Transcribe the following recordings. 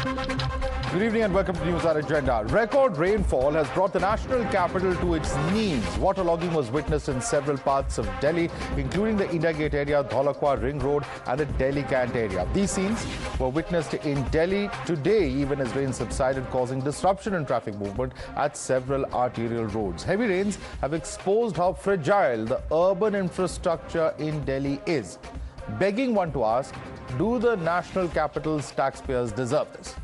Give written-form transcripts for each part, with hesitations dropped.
Good evening and welcome to NewsHour Agenda. Record rainfall has brought the national capital to its knees. Waterlogging was witnessed in several parts of Delhi, including the India Gate area, Dholakwa Ring Road and the Delhi Cant area. These scenes were witnessed in Delhi today, even as rain subsided, causing disruption in traffic movement at several arterial roads. Heavy rains have exposed how fragile the urban infrastructure in Delhi is, begging one to ask, do the national capital's taxpayers deserve this?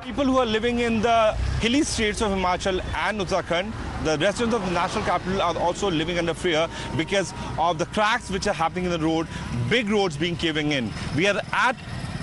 People who are living in the hilly states of Himachal and Uttarakhand, the residents of the national capital are also living under fear because of the cracks which are happening in the road, big roads being caving in. We are at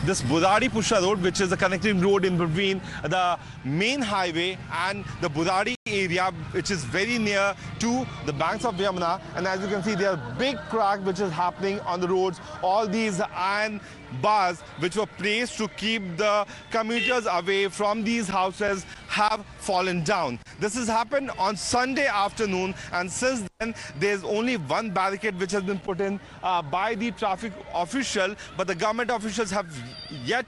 this Budari Pusha road, which is the connecting road in between the main highway and the Budari area, which is very near to the banks of Yamuna. And as you can see, there are big cracks which is happening on the roads. All these iron bars which were placed to keep the commuters away from these houses have fallen down. This has happened on Sunday afternoon, and since then there's only one barricade which has been put in by the traffic official, but the government officials have yet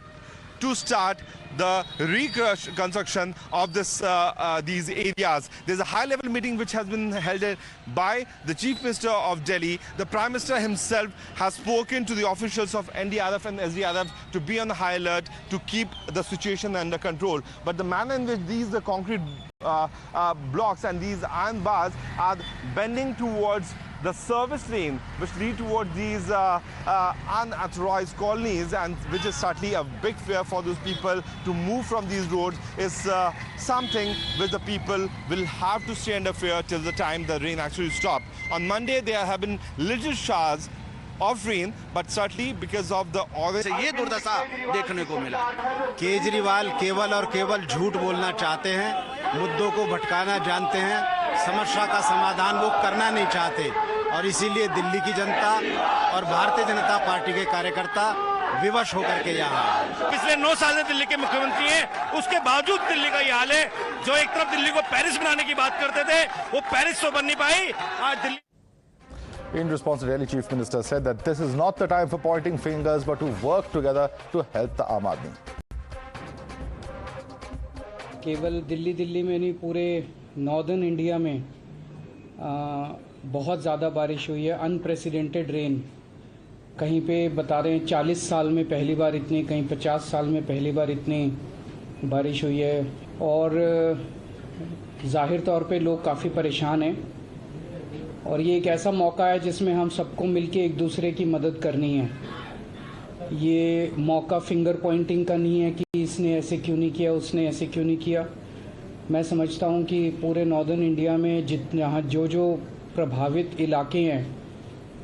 to start the reconstruction of these areas. There's a high-level meeting which has been held by the Chief Minister of Delhi. The Prime Minister himself has spoken to the officials of NDRF and SDRF to be on high alert to keep the situation under control. But the manner in which the concrete blocks and these iron bars are bending towards the service lane which lead towards these unauthorized colonies, and which is certainly a big fear for those people to move from these roads, is something which the people will have to stay under fear till the time the rain actually stops. On Monday there have been little showers of rain, but certainly because of the orange. ये दुर्दशा देखने को मिला। केजरीवाल केवल और केवल झूठ बोलना चाहते हैं, मुद्दों को भटकाना जानते हैं, समस्या का समाधान वो करना नहीं चाहते, और इसीलिए दिल्ली की जनता और भारतीय जनता पार्टी के कार्यकर्ता विवश होकर के यहाँ आए। पिछले 9 साल से दिल्ली के मुख्यमंत्री हैं, उसके बावजूद दिल्ली का ये हाल है। जो एक तरफ दिल्ली को पेरिस बनाने की बात करते थे, वो पेरिस तो बन नहीं पाई। आज Delhi In response, the Delhi Chief Minister said that this is not the time for pointing fingers, but to work together to help the Aam Aadmi. केवल दिल्ली में नहीं, पूरे नॉर्दर्न इंडिया में बहुत ज़्यादा बारिश हुई है, अनप्रेसिडेंटेड रेन। कहीं पे बता रहे हैं 40 साल में पहली बार इतनी, कहीं 50 साल में पहली बार इतनी बारिश हुई है, और ज़ाहिर तौर पे लोग काफ़ी परेशान हैं, और ये एक ऐसा मौका है जिसमें हम सबको मिलके एक दूसरे की मदद करनी है। ये मौका फिंगर पॉइंटिंग का नहीं है कि इसने ऐसे क्यों नहीं किया, उसने ऐसे क्यों नहीं किया। मैं समझता हूँ कि पूरे नॉर्दर्न इंडिया में जहाँ जो प्रभावित इलाके हैं,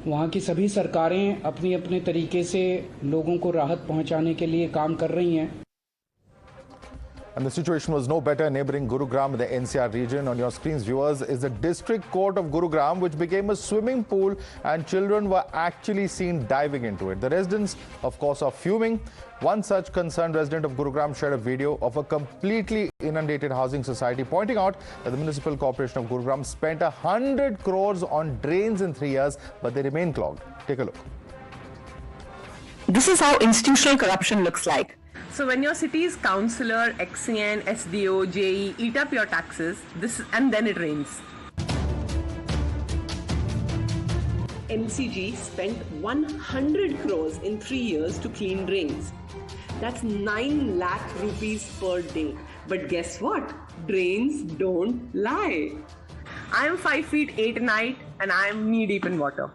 वहाँ की सभी सरकारें अपनी अपने तरीके से लोगों को राहत पहुँचाने के लिए काम कर रही हैं। And the situation was no better in neighboring Gurugram in the NCR region. On your screens, viewers, is the district court of Gurugram, which became a swimming pool, and children were actually seen diving into it. The residents, of course, are fuming. One such concerned resident of Gurugram shared a video of a completely inundated housing society, pointing out that the Municipal Corporation of Gurugram spent 100 crores on drains in 3 years, but they remain clogged. Take a look. This is how institutional corruption looks like. So when your city's councillor, XCN, SDO, JE eat up your taxes, and then it rains. MCG spent 100 crores in 3 years to clean drains. That's 9 lakh rupees per day. But guess what? Drains don't lie. I am 5 feet 8 in height and I am knee deep in water.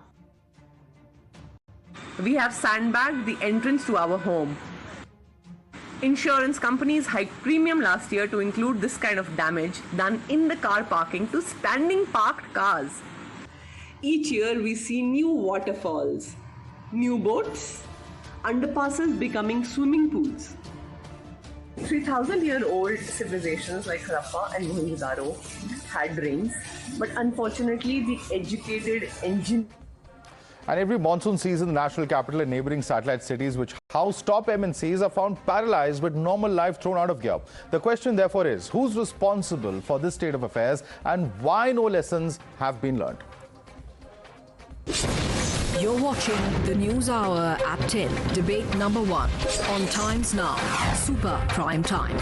We have sandbagged the entrance to our home. Insurance companies hiked premium last year to include this kind of damage done in the car parking to standing parked cars. Each year we see new waterfalls, new boats, underpasses becoming swimming pools. 3,000-year-old civilizations like Harappa and Mohenjo-daro had drains, but unfortunately the educated engineers. And every monsoon season, the national capital and neighboring satellite cities which house top MNCs are found paralyzed with normal life thrown out of gear. The question therefore is, who's responsible for this state of affairs and why no lessons have been learned? You're watching the News Hour at 10, debate number 1 on Times Now, Super Prime Time.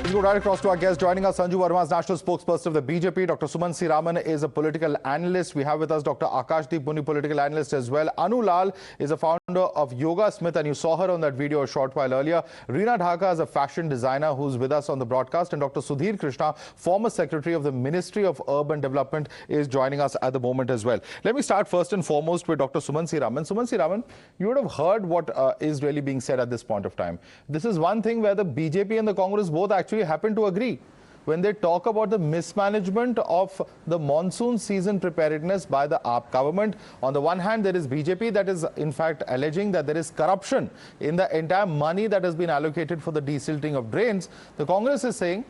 Let's go right across to our guest. Joining us, Sanju Verma is national spokesperson of the BJP. Dr. Suman C. Raman is a political analyst. We have with us Dr. Akashdeep Muni, political analyst as well. Lall is a founder of Yoga Smith, and you saw her on that video a short while earlier. Reena Dhaka is a fashion designer who's with us on the broadcast. And Dr. Sudhir Krishna, former secretary of the Ministry of Urban Development, is joining us at the moment as well. Let me start first and foremost with Dr. Suman C. Raman. Suman C. Raman, you would have heard what is really being said at this point of time. This is one thing where the BJP and the Congress both actually happen to agree when they talk about the mismanagement of the monsoon season preparedness by the AAP government. On the one hand, there is BJP that is in fact alleging that there is corruption in the entire money that has been allocated for the desilting of drains. The Congress is saying,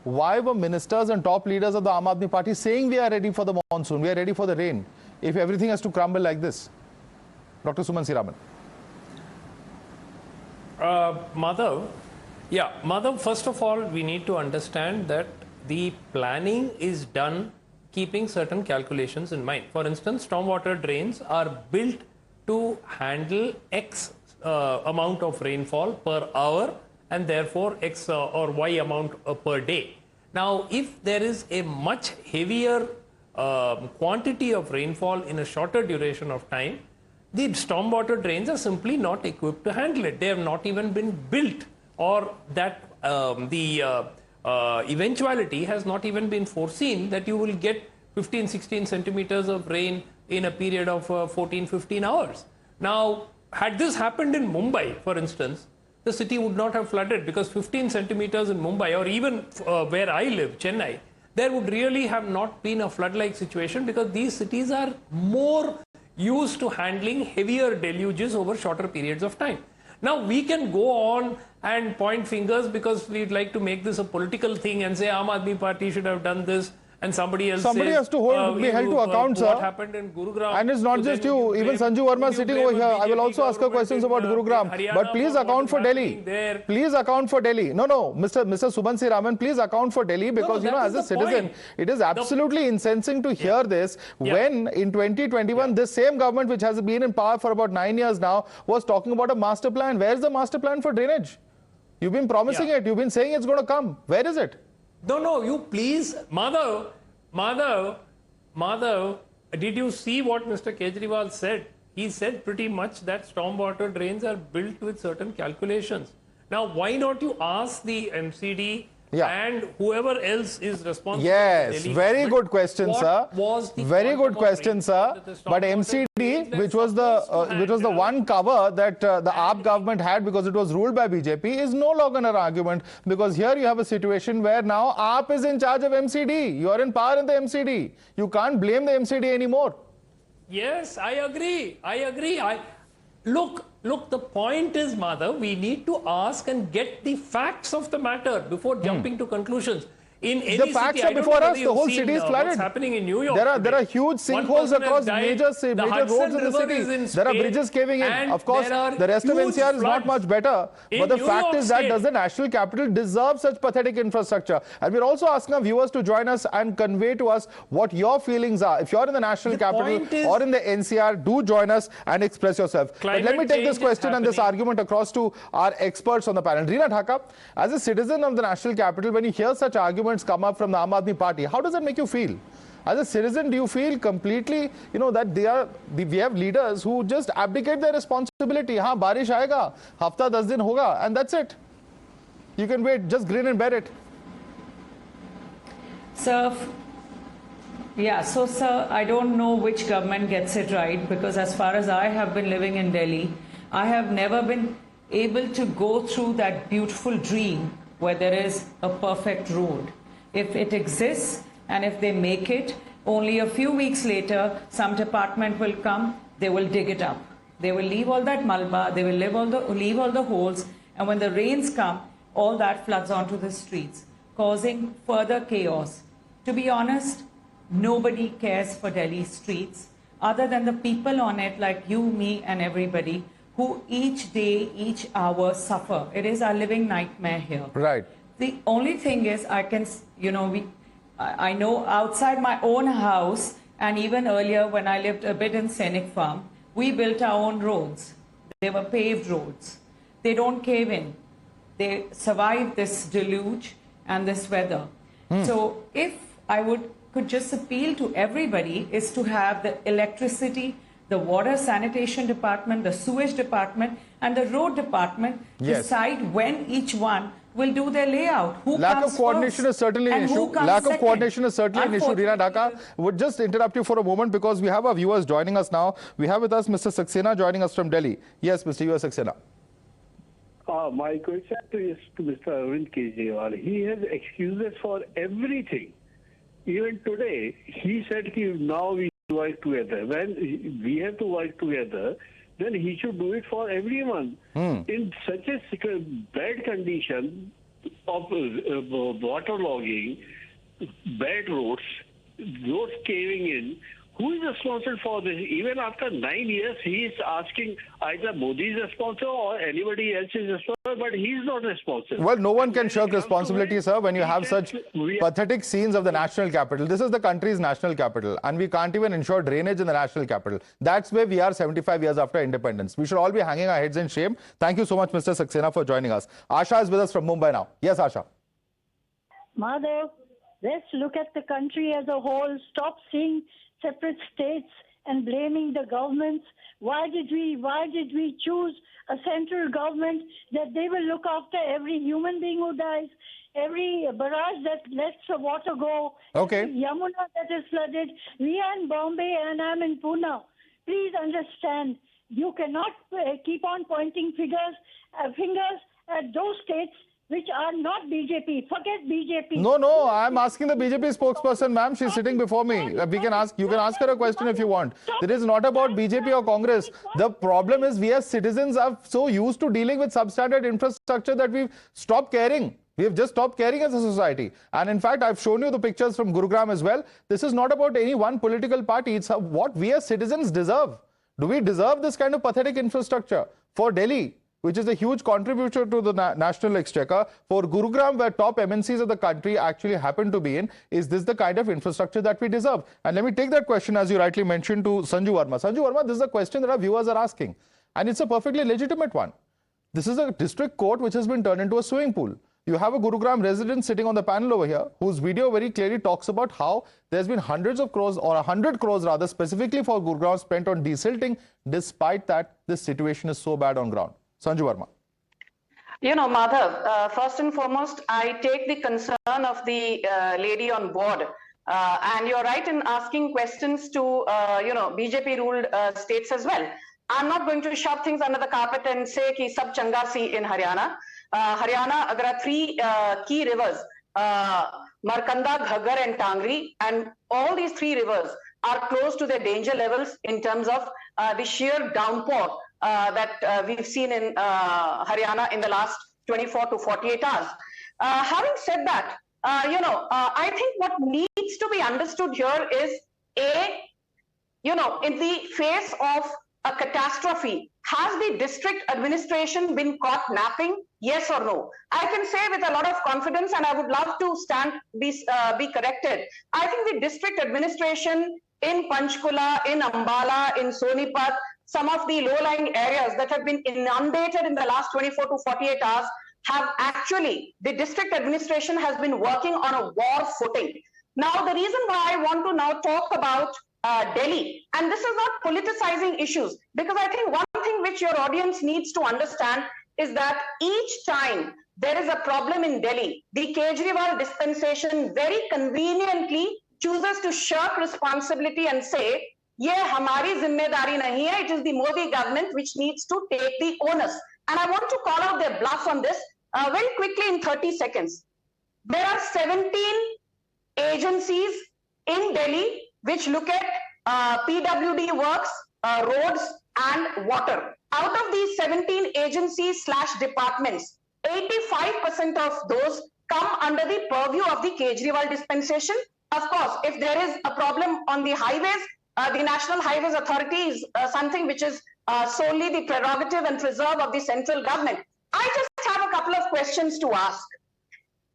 why were ministers and top leaders of the Aam Aadmi Party saying we are ready for the monsoon, we are ready for the rain, if everything has to crumble like this? Dr. Suman C. Raman. Madhav, first of all, we need to understand that the planning is done keeping certain calculations in mind. For instance, stormwater drains are built to handle X amount of rainfall per hour and therefore X or Y amount per day. Now, if there is a much heavier quantity of rainfall in a shorter duration of time, the stormwater drains are simply not equipped to handle it. They have not even been built, or that eventuality has not even been foreseen that you will get 15-16 centimeters of rain in a period of 14-15 hours. Now, had this happened in Mumbai, for instance, the city would not have flooded, because 15 centimeters in Mumbai, or even where I live, Chennai, there would really have not been a flood-like situation, because these cities are more used to handling heavier deluges over shorter periods of time. Now, we can go on and point fingers because we'd like to make this a political thing and say Aam Aadmi Party should have done this, and somebody else has to be held to account, sir. What happened in Gurugram? And it's not just you. Even Sanju Verma sitting over here. I will also ask her questions about Gurugram. But please account for Delhi. Please account for Delhi. No, Mr. Suman C. Raman, please account for Delhi, because, as a citizen, it is absolutely incensing to hear this when in 2021, this same government, which has been in power for about 9 years now, was talking about a master plan. Where's the master plan for drainage? You've been promising it. You've been saying it's going to come. Where is it? No, you please, Madhav, did you see what Mr. Kejriwal said? He said pretty much that stormwater drains are built with certain calculations. Now, why not you ask the MCD and whoever else is responsible? Yes, very good question, sir. Very good question, sir. But MCD, which was the one cover that the AAP government had because it was ruled by BJP, is no longer an argument, because here you have a situation where now AAP is in charge of MCD. You are in power in the MCD. You can't blame the MCD anymore. Yes, I agree. Look, the point is, Madhav, we need to ask and get the facts of the matter before jumping to conclusions. In any the facts city, are before us. The whole city is flooded. What's happening in New York? There are huge sinkholes across major roads in the city. There are bridges caving in. Of course, the rest of NCR is not much better. But the fact is that does the national capital deserve such pathetic infrastructure? And we're also asking our viewers to join us and convey to us what your feelings are. If you're in the national capital or in the NCR, do join us and express yourself. But let me take this question and this argument across to our experts on the panel. Reena Dhaka, as a citizen of the national capital, when you hear such arguments come up from the Aam Aadmi Party, how does that make you feel? As a citizen, do you feel completely, that we have leaders who just abdicate their responsibility? Haan, barish aayega, hafta 10 din hoga, and that's it. You can wait, just grin and bear it. Sir, sir, I don't know which government gets it right, because as far as I have been living in Delhi, I have never been able to go through that beautiful dream where there is a perfect road. If it exists and if they make it, only a few weeks later, some department will come, they will dig it up. They will leave all that malba, they will leave all the holes, and when the rains come, all that floods onto the streets, causing further chaos. To be honest, nobody cares for Delhi streets other than the people on it, like you, me, and everybody, who each day, each hour suffer. It is our living nightmare here. Right. The only thing is, I know outside my own house, and even earlier when I lived a bit in Scenic Farm, we built our own roads. They were paved roads. They don't cave in. They survive this deluge and this weather. So if I could just appeal to everybody is to have the electricity, the water sanitation department, the sewage department, and the road department decide when each one will do their layout. Lack of coordination is certainly an issue. Lack of coordination is certainly an issue. Reena Dhaka, would just interrupt you for a moment because we have our viewers joining us now. We have with us Mr. Saxena joining us from Delhi. Yes, Mr. U.S. Saxena. My question is to Mr. Arvind Kejriwal. He has excuses for everything. Even today, he said now we work together. When we have to work together, then he should do it for everyone. In such a bad condition of waterlogging, bad roads caving in, who is responsible for this? Even after 9 years, he is asking either Modi is responsible or anybody else is responsible, but he is not responsible. Well, no one can shirk responsibility, sir, when you have such pathetic scenes of the national capital. This is the country's national capital, and we can't even ensure drainage in the national capital. That's where we are 75 years after independence. We should all be hanging our heads in shame. Thank you so much, Mr. Saxena, for joining us. Asha is with us from Mumbai now. Yes, Asha. Madhav, let's look at the country as a whole. Stop seeing separate states and blaming the governments. Why did we choose a central government that they will look after every human being who dies, every barrage that lets the water go, Yamuna that is flooded? We are in Bombay and I'm in Pune. Please understand, you cannot keep on pointing fingers at those states which are not BJP. Forget BJP. No, I'm asking the BJP spokesperson, ma'am. She's sitting before me. You can ask her a question if you want. It is not about BJP or Congress. The problem is we as citizens are so used to dealing with substandard infrastructure that we've stopped caring. We have just stopped caring as a society. And in fact, I've shown you the pictures from Gurugram as well. This is not about any one political party. It's what we as citizens deserve. Do we deserve this kind of pathetic infrastructure? For Delhi, which is a huge contributor to the national exchequer, for Gurugram, where top MNCs of the country actually happen to be in, is this the kind of infrastructure that we deserve? And let me take that question, as you rightly mentioned, to Sanju Verma. Sanju Verma, this is a question that our viewers are asking, and it's a perfectly legitimate one. This is a district court which has been turned into a swimming pool. You have a Gurugram resident sitting on the panel over here, whose video very clearly talks about how there's been hundreds of crores, or 100 crores rather, specifically for Gurugram spent on desilting. Despite that, this situation is so bad on ground. Sanju Verma. You know, Madhav, first and foremost, I take the concern of the lady on board. And you're right in asking questions to, BJP-ruled states as well. I'm not going to shove things under the carpet and say ki sab changa si in Haryana. Haryana, there are three key rivers, Markanda, Ghaggar and Tangri, and all these three rivers are close to their danger levels in terms of the sheer downpour that we've seen in Haryana in the last 24 to 48 hours. Having said that, I think what needs to be understood here is, in the face of a catastrophe, has the district administration been caught napping? Yes or no? I can say with a lot of confidence, and I would love to be corrected. I think the district administration in Panchkula, in Ambala, in Sonipat, some of the low-lying areas that have been inundated in the last 24 to 48 hours have actually, the district administration has been working on a war footing. Now, the reason why I want to now talk about Delhi, and this is not politicizing issues, because I think one thing which your audience needs to understand is that each time there is a problem in Delhi, the Kejriwal dispensation very conveniently chooses to shirk responsibility and say, ये हमारी जिम्मेदारी नहीं है, it is the Modi government which needs to take the onus. And I want to call out their bluff on this very quickly in 30 seconds. There are 17 agencies in Delhi which look at PWD works, roads and water. Out of these 17 agencies / departments, 85% of those come under the purview of the Kejriwal dispensation. Of course, if there is a problem on the highways, the National Highways Authority is something which is solely the prerogative and preserve of the central government. I just have a couple of questions to ask.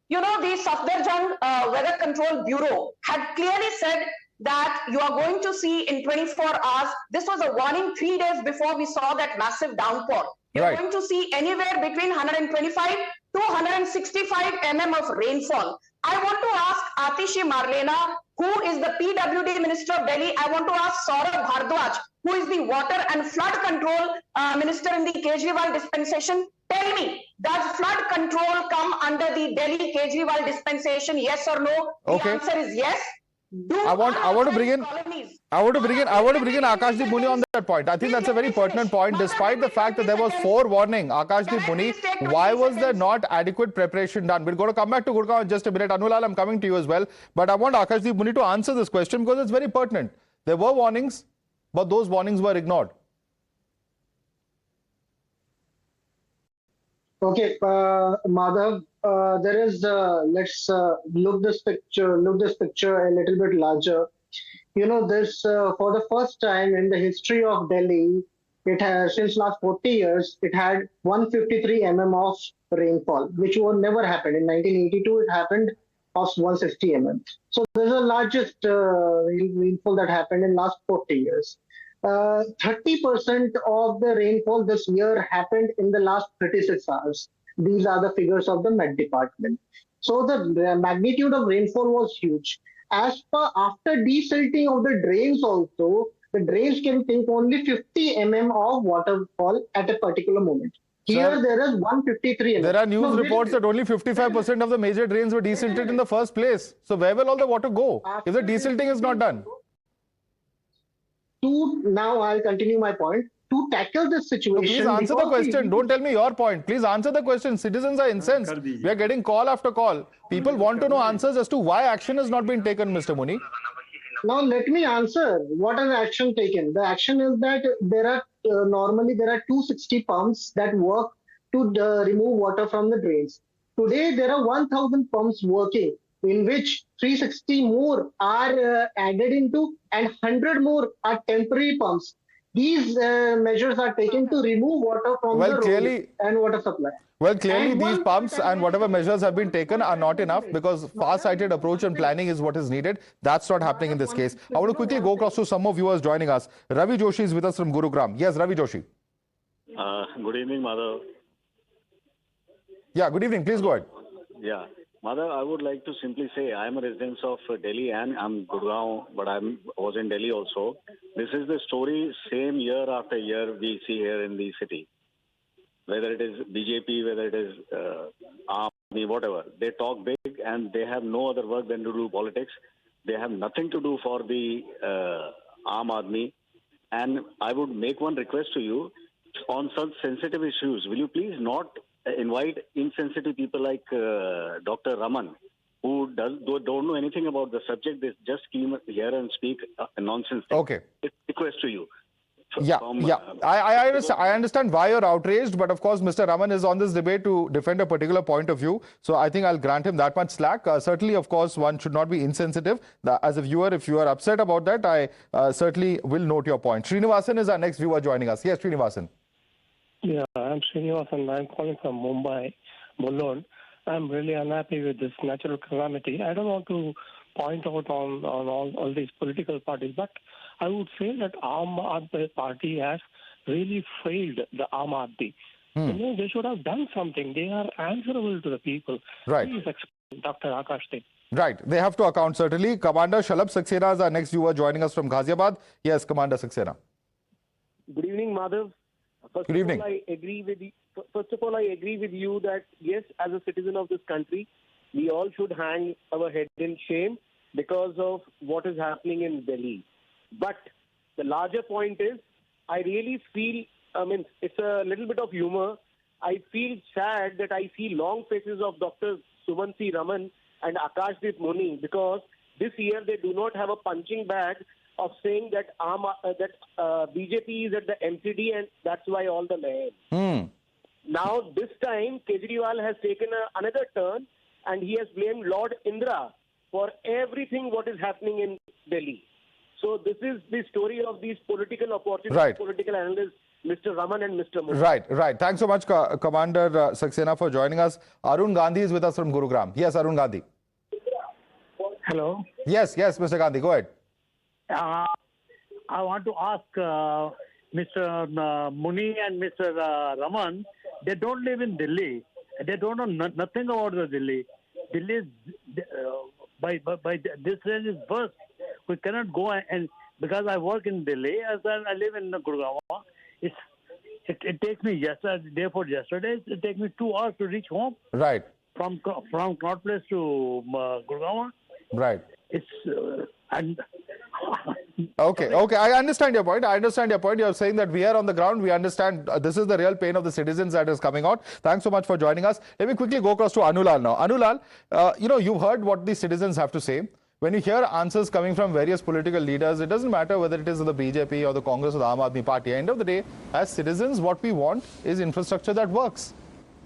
You know, the Safdarjung Weather Control Bureau had clearly said that you are going to see in 24 hours. This was a warning 3 days before we saw that massive downpour. You're going to see anywhere between 125 to 165 mm of rainfall. I want to ask Atishi Marlena, who is the PWD Minister of Delhi. I want to ask Saurabh Bhardwaj, who is the Water and Flood Control Minister in the Kejriwal dispensation. Tell me, does flood control come under the Delhi Kejriwal dispensation? Yes or no? The answer is yes. I want to bring in Akashdeep Muni on that point. I think that's a very pertinent point. Despite the fact that there was forewarning, Akashdeep Muni, why was there not adequate preparation done? We're going to come back to Gurugram in just a minute. Anulal, I'm coming to you as well. But I want Akashdeep Muni to answer this question because it's very pertinent. There were warnings, but those warnings were ignored. Okay, Madhav, there is, let's look this picture a little bit larger. You know, this, for the first time in the history of Delhi, it has, since last 40 years, it had 153 mm of rainfall, which would never happen. In 1982, it happened of 160 mm. So this is the largest rainfall that happened in last 40 years. 30% of the rainfall this year happened in the last 36 hours. These are the figures of the Met Department. So the magnitude of rainfall was huge. As per after desilting of the drains also, the drains can take only 50 mm of waterfall at a particular moment. Here Sir, there is 153 mm. There are news reports that only 55% of the major drains were desilted in the first place. So where will all the water go if the desilting is not done? Now I'll continue my point. To tackle this situation... Please answer the question. Don't tell me your point. Please answer the question. Citizens are incensed. We are getting call after call. People want to know answers as to why action has not been taken, Mr. Muni. Now let me answer. What is action taken? The action is that there are normally there are 260 pumps that work to remove water from the drains. Today there are 1,000 pumps working, in which 360 more are added into and 100 more are temporary pumps. These measures are taken to remove water from the road and water supply. Well, clearly these pumps and whatever measures have been taken are not enough because far-sighted approach and planning is what is needed. That's not happening in this case. I want to quickly go across to some more viewers joining us. Ravi Joshi is with us from Gurugram. Yes, Ravi Joshi. Good evening, Madhav. Yeah, good evening. Please go ahead. Yeah. Madhav, I would like to simply say I am a resident of Delhi and I'm Gurugram, but I was in Delhi also. This is the story, same year after year we see here in the city. Whether it is BJP, whether it is Army, whatever. They talk big and they have no other work than to do politics. They have nothing to do for the Aam Aadmi. And I would make one request to you on such sensitive issues. Will you please not invite insensitive people like Dr. Raman, who don't know anything about the subject. They just came here and speak nonsense. Okay. It's a request to you. I understand why you're outraged, but of course, Mr. Raman is on this debate to defend a particular point of view. So I think I'll grant him that much slack. Certainly, of course, one should not be insensitive. As a viewer, if you are upset about that, I certainly will note your point. Srinivasan is our next viewer joining us. Yes, Srinivasan. Yeah, I'm Srinivasan. I'm calling from Mumbai, Mulund. I'm really unhappy with this natural calamity. I don't want to point out on all these political parties, but I would say that Aam Aadmi Party has really failed the Aam Aadmi. You know, they should have done something. They are answerable to the people. Right. Please explain, Dr. Akashdeep. Right. They have to account, certainly. Commander Shalabh Saxena is our next viewer joining us from Ghaziabad. Yes, Commander Saxena. Good evening, Madhav. First of all, I agree with you that, yes, as a citizen of this country, we all should hang our head in shame because of what is happening in Delhi. But the larger point is, I really feel, it's a little bit of humor. I feel sad that I see long faces of Dr. Sumansi Raman and Akashdeep Muni because this year they do not have a punching bag of saying that BJP is at the MCD and that's why all the mayhem. Now, this time, Kejriwal has taken another turn and he has blamed Lord Indra for everything what is happening in Delhi. So this is the story of these political opportunities, political analysts Mr. Raman and Mr. Modi. Right. Thanks so much, Commander Saxena, for joining us. Arun Gandhi is with us from Gurugram. Yes, Arun Gandhi. Hello. Yes, Mr. Gandhi, go ahead. I want to ask Mr. Muni and Mr. Raman. They don't live in Delhi. They don't know nothing about the Delhi. Delhi is by this range is worse. We cannot go and because I work in Delhi as well, I live in Gurugram. It takes me yesterday. It takes me 2 hours to reach home. Right. From Cloud Place to Gurugram. Right. It's and. Okay. I understand your point. You're saying that we are on the ground. We understand this is the real pain of the citizens that is coming out. Thanks so much for joining us. Let me quickly go across to Anulal now. Anulal, you've heard what the citizens have to say. When you hear answers coming from various political leaders, it doesn't matter whether it is the BJP or the Congress or the Aam Aadmi Party. At the end of the day, as citizens, what we want is infrastructure that works.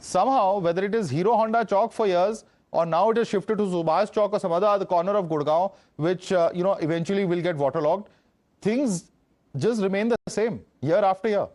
Somehow, whether it is Hero Honda Chowk for years, or now it is shifted to Subhash Chowk or some other corner of Gurgaon, which eventually will get waterlogged. Things just remain the same year after year.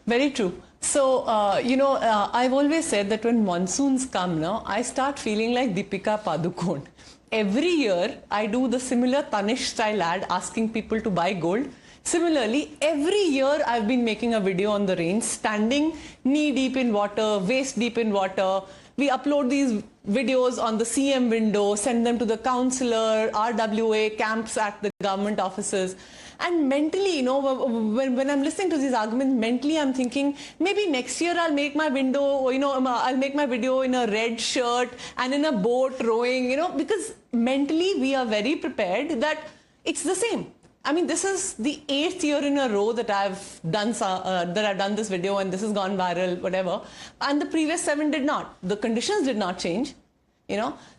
Very true. So, I've always said that when monsoons come now, I start feeling like Deepika Padukone. Every year, I do the similar Tanish style ad asking people to buy gold. Similarly, every year I've been making a video on the rain, standing knee deep in water, waist deep in water. We upload these videos on the CM window, send them to the councillor, RWA, camps at the government offices. And mentally, when I'm listening to these arguments, mentally I'm thinking, maybe next year I'll make my window, I'll make my video in a red shirt and in a boat rowing, because mentally we are very prepared that it's the same. I mean, this is the 8th year in a row that I've done this video, and this has gone viral, whatever. And the previous 7 did not. The conditions did not change,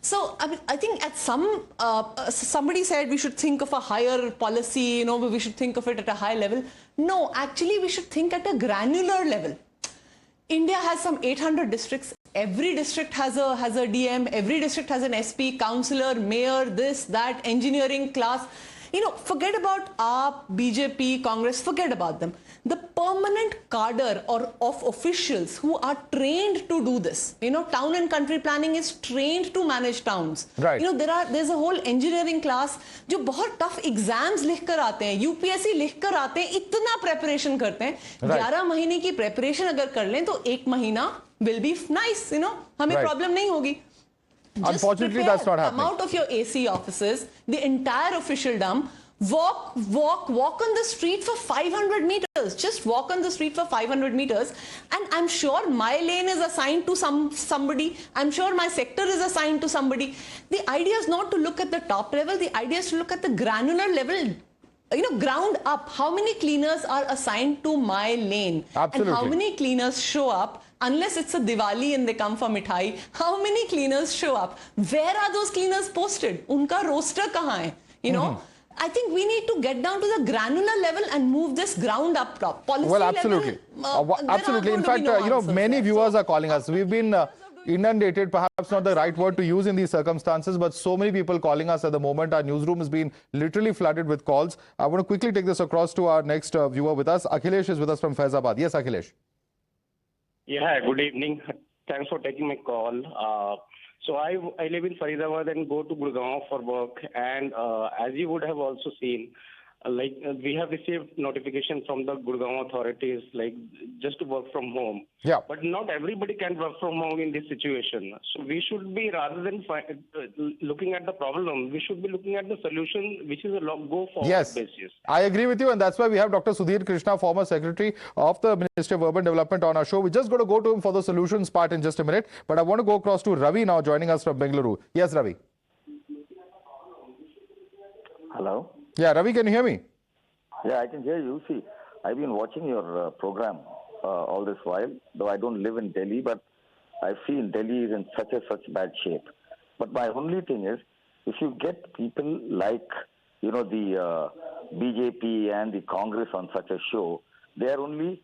So I think at somebody said we should think of a higher policy, we should think of it at a high level. No, actually, we should think at a granular level. India has some 800 districts. Every district has a DM. Every district has an SP, councillor, mayor, this, that, engineering class. Forget about AAP, BJP, Congress, forget about them. The permanent cadre of officials who are trained to do this. Town and country planning is trained to manage towns. Right. There's a whole engineering class जो बहुत tough exams लिख कर आते हैं, UPSC लिख कर आते हैं, इतना preparation करते हैं. 11 महीने की preparation अगर कर लें तो 1 महीना will be nice, हमें problem नहीं होगी. Unfortunately, that's not happening. Come out of your AC offices, the entire officialdom, walk on the street for 500 meters. Just walk on the street for 500 meters. And I'm sure my lane is assigned to somebody. I'm sure my sector is assigned to somebody. The idea is not to look at the top level. The idea is to look at the granular level. Ground up. How many cleaners are assigned to my lane? Absolutely. And how many cleaners show up? Unless it's a Diwali and they come for mithai, how many cleaners show up? Where are those cleaners posted? Unka roster kahan hai? I think we need to get down to the granular level and move this ground up top. Policy absolutely. level, absolutely. In fact, many viewers are calling us. We've been inundated, perhaps not the right word to use in these circumstances, but so many people calling us at the moment. Our newsroom has been literally flooded with calls. I want to quickly take this across to our next viewer with us. Akhilesh is with us from Faizabad. Yes, Akhilesh. Yeah, good evening. Thanks for taking my call. So I live in Faridabad and go to Gurgaon for work. And as you would have also seen, we have received notification from the Gurgaon authorities, just to work from home. Yeah. But not everybody can work from home in this situation. So we should be, rather than looking at the problem, we should be looking at the solution, which is a go forward basis. I agree with you, and that's why we have Dr. Sudhir Krishna, former Secretary of the Ministry of Urban Development, on our show. We're just going to go to him for the solutions part in just a minute, but I want to go across to Ravi now, joining us from Bengaluru. Yes, Ravi. Hello. Yeah, Ravi, can you hear me? Yeah, I can hear you. See, I've been watching your program all this while, though I don't live in Delhi, but I feel Delhi is in such bad shape. But my only thing is, if you get people like, the BJP and the Congress on such a show, they're only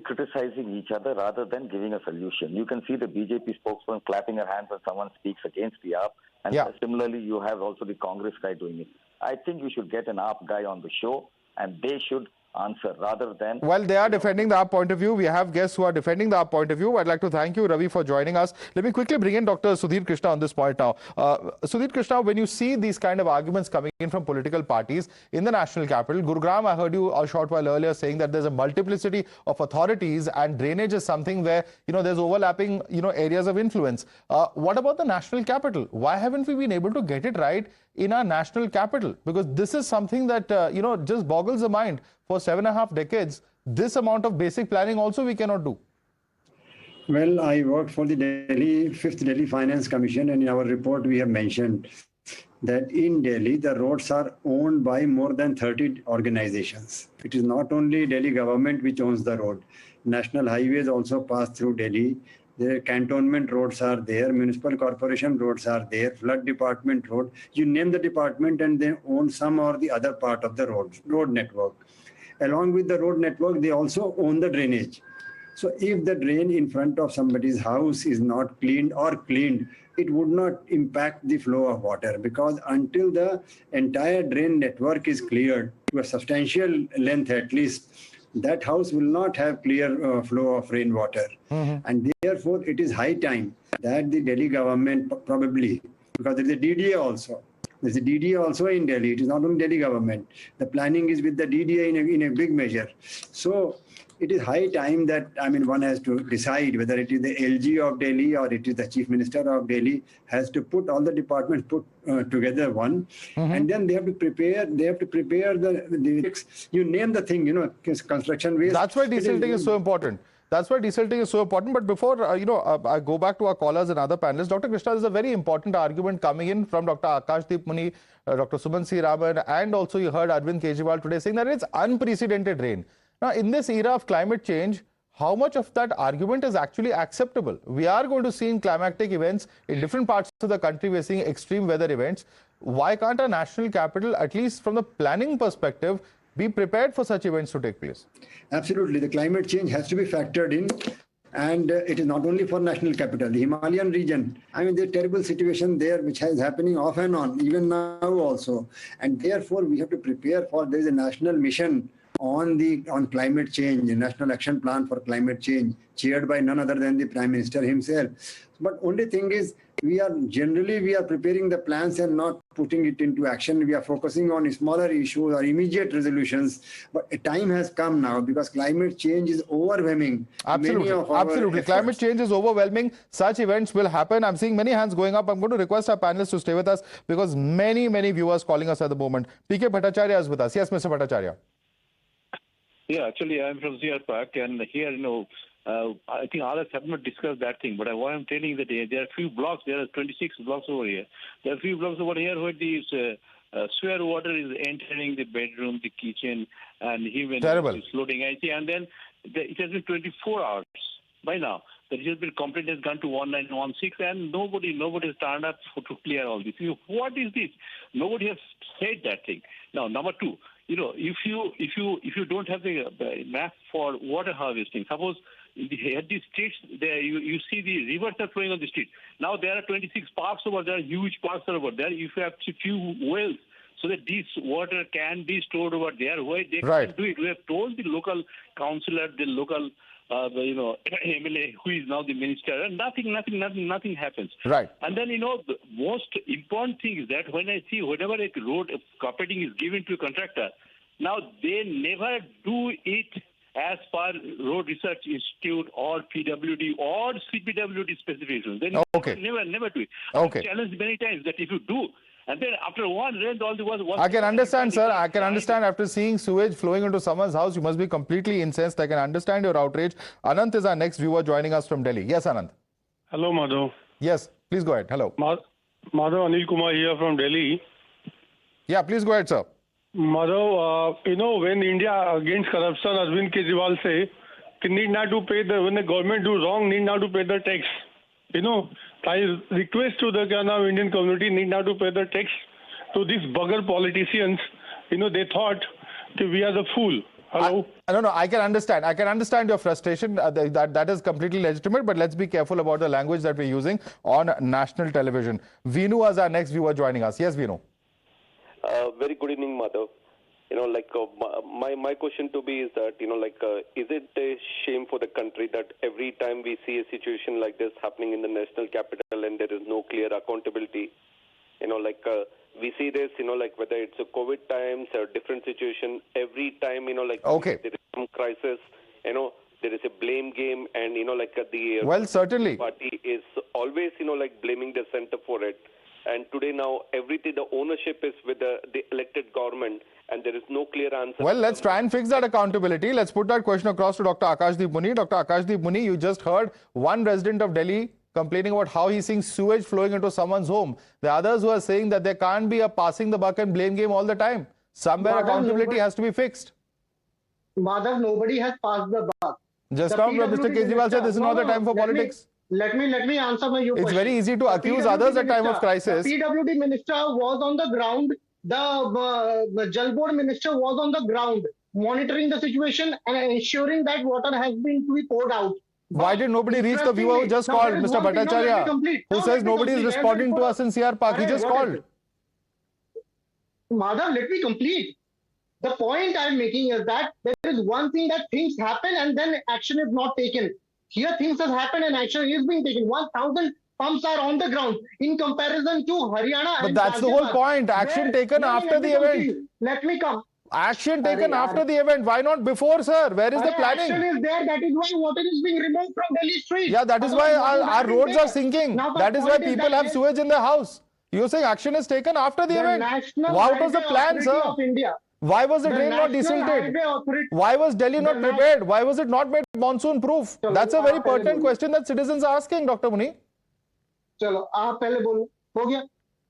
criticizing each other rather than giving a solution. You can see the BJP spokesman clapping her hands when someone speaks against the AAP, And similarly, you have also the Congress guy doing it. I think you should get an AAP guy on the show, and they should answer rather than... Well, they are defending the AAP point of view. We have guests who are defending the AAP point of view. I'd like to thank you, Ravi, for joining us. Let me quickly bring in Dr. Sudhir Krishna on this point now. Sudhir Krishna, when you see these kind of arguments coming in from political parties in the national capital, Gurugram, I heard you a short while earlier saying that there's a multiplicity of authorities and drainage is something where, there's overlapping, areas of influence. What about the national capital? Why haven't we been able to get it right in our national capital? Because this is something that, just boggles the mind. For 7.5 decades, this amount of basic planning also we cannot do. Well, I worked for the 5th Delhi Finance Commission, and in our report we have mentioned that in Delhi, the roads are owned by more than 30 organizations. It is not only Delhi government which owns the road. National highways also pass through Delhi. The cantonment roads are there, municipal corporation roads are there, flood department road. You name the department and they own some or the other part of the road network. Along with the road network, they also own the drainage. So if the drain in front of somebody's house is not cleaned or cleaned, it would not impact the flow of water, because until the entire drain network is cleared to a substantial length at least, that house will not have clear flow of rainwater. And therefore, it is high time that the Delhi government probably, because there is a DDA also. There's a DDA also in Delhi. It is not only Delhi government. The planning is with the DDA in a big measure. So it is high time that, one has to decide whether it is the LG of Delhi or it is the Chief Minister of Delhi has to put all the departments together one. And then they have to prepare the you name the thing, construction waste. That's why desilting is so important. That's why desilting is so important. But before, I go back to our callers and other panelists, Dr. Krishna, there's a very important argument coming in from Dr. Akashdeep Muni, Dr. Suman C. Raman, and also you heard Arvind Kejriwal today saying that it's unprecedented rain. Now, in this era of climate change, how much of that argument is actually acceptable? We are going to see in climactic events in different parts of the country, we're seeing extreme weather events. Why can't our national capital, at least from the planning perspective, be prepared for such events to take place? Absolutely. The climate change has to be factored in. And it is not only for national capital, the Himalayan region. There's a terrible situation there which is happening off and on, even now also. And therefore, we have to prepare for, there is a national mission on climate change, a national action plan for climate change, chaired by none other than the Prime Minister himself. But only thing is, we are preparing the plans and not putting it into action. We are focusing on smaller issues or immediate resolutions. But a time has come now because climate change is overwhelming. Absolutely. Climate change is overwhelming. Such events will happen. I'm seeing many hands going up. I'm going to request our panelists to stay with us because many viewers calling us at the moment. PK Bhattacharya is with us. Yes, Mr. Bhattacharya. Yeah, actually, I'm from CR Park, and here, I think others have not discussed that thing, but what I'm telling that there are a few blocks, there are 26 blocks over here. There are a few blocks over here where the sewer water is entering the bedroom, the kitchen, and even it's floating. I see, and then it has been 24 hours by now. The complaint has gone to 1916, and nobody has turned up to clear all this. What is this? Nobody has said that thing. Now, number two. If you don't have the map for water harvesting, suppose at the streets there you see the rivers are flowing on the street. Now there are 26 parks over there, huge parks over there. If you have a few wells, so that this water can be stored over there, where they can do it. We have told the local councillor, the local MLA, who is now the minister, and nothing happens. Right. And then, the most important thing is that when I see whenever a road carpeting is given to a contractor, now they never do it as per Road Research Institute or PWD or CPWD specifications. They never do it. Okay. I've challenged many times that if you do, and then after one rain, all the was I can understand, sir. I can understand after seeing sewage flowing into someone's house, you must be completely incensed. I can understand your outrage. Anant is our next viewer joining us from Delhi. Yes, Anant. Hello, Madhav. Yes, please go ahead. Hello. Madhav, Anil Kumar here from Delhi. Yeah, please go ahead, sir. Madhav, when India against corruption, Arvind Kejriwal say, need not to pay when the government do wrong, need not to pay the tax. I request to the Indian community need not to pay the tax to these bugger politicians. They thought that we are the fool. Hello? No, I can understand. I can understand your frustration. That is completely legitimate, but let's be careful about the language that we're using on national television. Vinu as our next viewer joining us. Yes, Vinu. Very good evening, Madhav. My question to be is that, is it a shame for the country that every time we see a situation like this happening in the national capital and there is no clear accountability, we see this, whether it's a COVID times or different situation, every time, okay, there is some crisis, there is a blame game, and, the well, certainly party is always, blaming the center for it. And today now, everything, the ownership is with the elected government, and there is no clear answer. Well, let's try and fix that accountability. Let's put that question across to Dr. Akashdeep Muni. Dr. Akashdeep Muni, you just heard one resident of Delhi complaining about how he's seeing sewage flowing into someone's home. The others who are saying that there can't be a passing the buck and blame game all the time. Somewhere accountability has to be fixed. Madhav, nobody has passed the buck. Just now, Mr. Kejriwal said this is not the time for politics. Let me answer your question. It's very easy to accuse others at time of crisis. The PWD minister was on the ground. The Jal Board minister was on the ground, monitoring the situation and ensuring that water has been to be poured out. Why did nobody reach the viewer who just called, Mr. Bhattacharya, who says nobody is responding to us in CR Park? He just called. Madhav, let me complete. The point I'm making is that there is one thing that things happen and then action is not taken. Here things have happened and action is being taken. 1,000 pumps are on the ground in comparison to Haryana. But that's the whole point. Action taken after the event. Let me come. Action taken after the event. Why not before, sir? Where is the planning? Action is there. That is why water is being removed from Delhi streets. Yeah, that is why our roads are sinking. That is why people have sewage in their house. You're saying action is taken after the event. What was the plan, sir? Why was the drain not desilted? Why was Delhi not prepared? Why was it not made monsoon proof? That's a very pertinent question that citizens are asking, Dr. Muni. Chalo, aap pehle bolo. Ho gaya.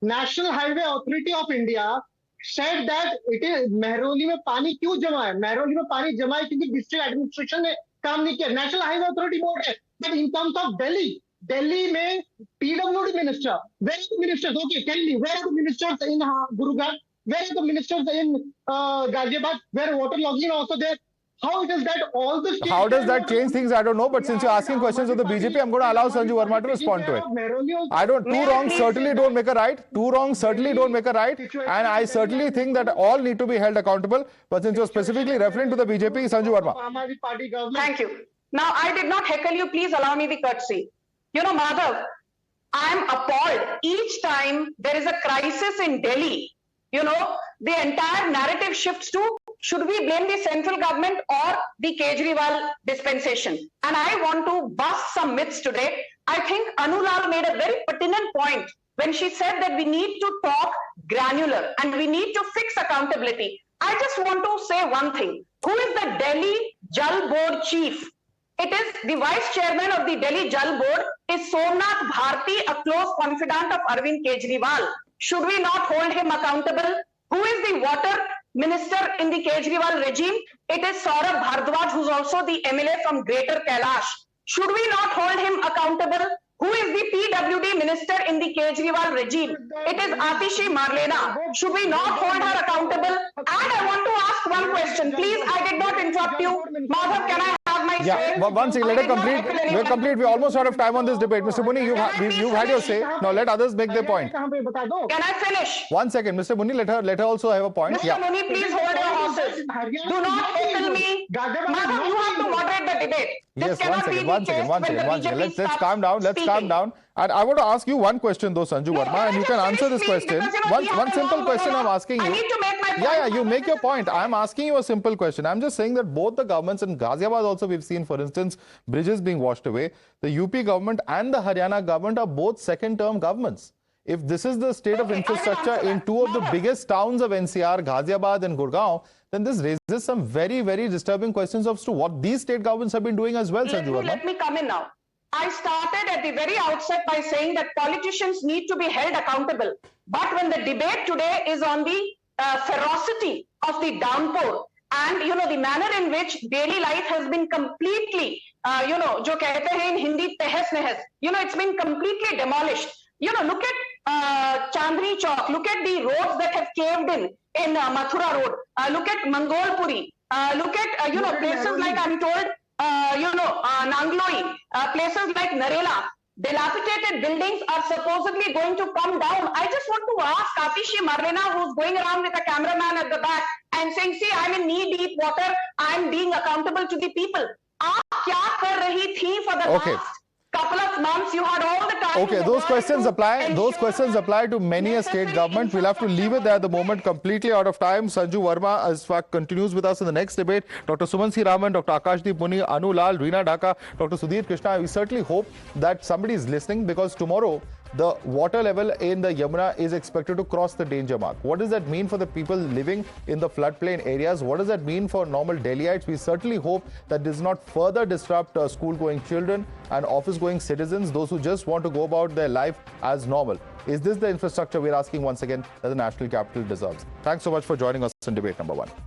National Highway Authority of India said that it is Mehroli mein pani kyun jama hai? Mehroli mein pani jama hai kyunki district administration ne kaam nahi kiya. National Highway Authority board hai. But in terms of Delhi mein PWD minister, where are the ministers? Okay, tell me, where are the ministers in Gurugram? Where are the ministers in Ghaziabad? Where waterlogging also there? How it is that all the states... How does that change things? I don't know. But since you're asking questions of the BJP, I'm going to allow Sanju Verma to respond to it. Two wrongs certainly don't make a right. Two wrongs certainly don't make a right. And I certainly think that all need to be held accountable. But since you're specifically referring to the BJP, Sanju Verma. Thank you. Now, I did not heckle you. Please allow me the courtesy. Madhav, I'm appalled. Each time there is a crisis in Delhi, the entire narrative shifts to should we blame the central government or the Kejriwal dispensation? And I want to bust some myths today. I think Lall made a very pertinent point when she said that we need to talk granular and we need to fix accountability. I just want to say one thing. Who is the Delhi Jal Board chief? It is the vice chairman of the Delhi Jal Board is Somnath Bharti, a close confidant of Arvind Kejriwal. Should we not hold him accountable? Who is the water minister in the Kejriwal regime? It is Saurabh Bhardwaj, who's also the MLA from Greater Kailash. Should we not hold him accountable? Who is the PWD minister in the Kejriwal regime? It is Atishi Marlena. Should we not hold her accountable? And I want to ask one question. Please, I did not interrupt you. Madhav, can I have my say? Yeah, one second, let it complete. We're complete. We're almost out of time on this debate. Mr. Muni, you've had your say. Now let others make their point. Can I finish? 1 second, Mr. Muni, let her also have a point. Mr. Muni, please hold your horses. Do not heckle me. Madhav, you have to moderate the debate. Yes, one second. Let's calm down. Let's calm down. And I want to ask you one question though, Sanju Verma, and you can answer this question. One simple question I'm asking you. I need to make my point. Yeah, you make your point. I'm asking you a simple question. I'm just saying that both the governments in Ghaziabad also we've seen, for instance, bridges being washed away. The UP government and the Haryana government are both second-term governments. If this is the state of infrastructure in two of the biggest towns of NCR, Ghaziabad and Gurugram, then this raises some very, very disturbing questions as to what these state governments have been doing as well, Sanju Verma. Let me come in now. I started at the very outset by saying that politicians need to be held accountable. But when the debate today is on the ferocity of the downpour and, the manner in which daily life has been completely, jo kehte hain in Hindi, tehes nehes, it's been completely demolished. Look at Chandni Chowk, look at the roads that have caved in Mathura Road, look at Mangolpuri, Look at, places like, I'm told, Nangloi, places like Narela, dilapidated buildings are supposedly going to come down. I just want to ask Atishi Marlena, who's going around with a cameraman at the back and saying, see, I'm in knee-deep water, I'm being accountable to the people. Aap kya kar rahi thi for the last couple of months? You had all the time. Okay, those questions apply. Those questions apply to many a state government. We'll have to leave it there at the moment. Completely out of time. Sanju Verma, as fact, continues with us in the next debate. Dr. Sumansi Raman, Dr. Akashdeep Muni, Anu Lall, Reena Dhaka, Dr. Sudhir Krishna. We certainly hope that somebody is listening, because tomorrow the water level in the Yamuna is expected to cross the danger mark. What does that mean for the people living in the floodplain areas? What does that mean for normal Delhiites? We certainly hope that this does not further disrupt school-going children and office-going citizens, those who just want to go about their life as normal. Is this the infrastructure, we're asking once again, that the national capital deserves? Thanks so much for joining us in debate number 1.